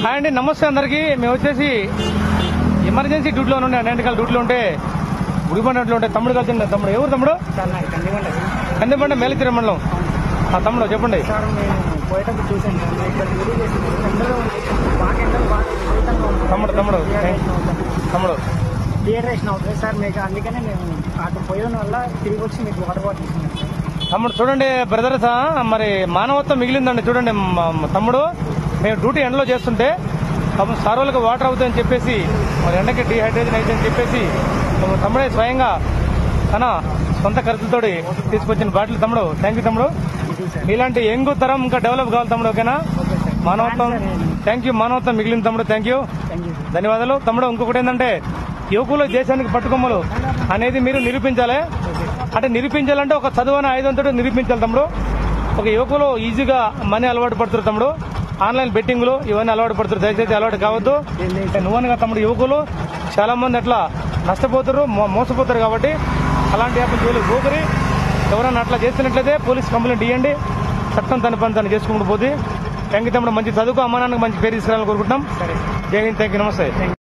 Hi అండి, నమస్తే అందరికి. మేము వచ్చేసి ఎమర్జెన్సీ డ్యూటీలో ఉండే అన్నింటికాల డ్యూటీలో ఉంటే గుడిబండట్లో ఉంటే తమ్ముడు కలిసి తమ్ముడు ఎవరు తమ్ముడు? కందిబండ మేలచిర మండలం. తమ్ముడు చెప్పండి. తమ్ముడు తమ్ముడు తమ్ముడు డిహైడ్రేషన్ అవుతుంది సార్ మీకు, అందుకనే మేము అక్కడ పోయిన వల్ల తిరిగి వచ్చి మీకు వాటర్ బాటిల్ ఇస్తున్నాం సార్. తమ్ముడు చూడండి బ్రదర్స్, మరి మానవత్వం మిగిలిందండి. చూడండి తమ్ముడు, మేము డ్యూటీ ఎండలో చేస్తుంటే సార్ వాళ్ళకి వాటర్ అవుతుందని చెప్పేసి, మరి ఎండకి డిహైడ్రేషన్ అవుతుందని చెప్పేసి తమ్ముడే స్వయంగా తన సొంత ఖర్చులతో తీసుకొచ్చిన బాటిల్. తమ్ముడు థ్యాంక్ యూ తమ్ముడు. ఇలాంటి యంగ్ తరం ఇంకా డెవలప్ కావాలి తమ్ముడు, ఓకేనా? మానవత్వం థ్యాంక్ యూ, మానవత్వం మిగిలింది తమ్ముడు. థ్యాంక్ యూ, ధన్యవాదాలు తమ్ముడు. ఇంకొకటి ఏంటంటే యువకులు దేశానికి పట్టుకొమ్మలు అనేది మీరు నిరూపించాలి. అంటే నిరూపించాలంటే ఒక చదువున ఆయుధంతో నిరూపించాలి తమ్ముడు. ఒక యువకులు ఈజీగా మనీ అలవాటు పడుతున్నారు తమ్ముడు, ఆన్లైన్ బెట్టింగ్లు ఇవన్నీ అలవాటు పడుతున్నారు. దయచేసి అలవాటు కావద్దు. నువ్వనగా తమ్ముడు యువకులు చాలా మంది అట్లా నష్టపోతారు, మోసపోతారు. కాబట్టి అలాంటి యాప్ జోలికి పోకరి. ఎవరైనా అట్లా చేస్తున్నట్లయితే పోలీస్ కంప్లైంట్ ఇవ్వండి. చట్టం తన పని తను చేసుకుంటూ పోతే. థ్యాంక్ యూ తమ్ముడు. మంచి చదువుకు అమ్మానానికి మంచి పేరు తీసుకురావాలని కోరుకుంటున్నాం. జై హింద్, థ్యాంక్ యూ, నమస్తే.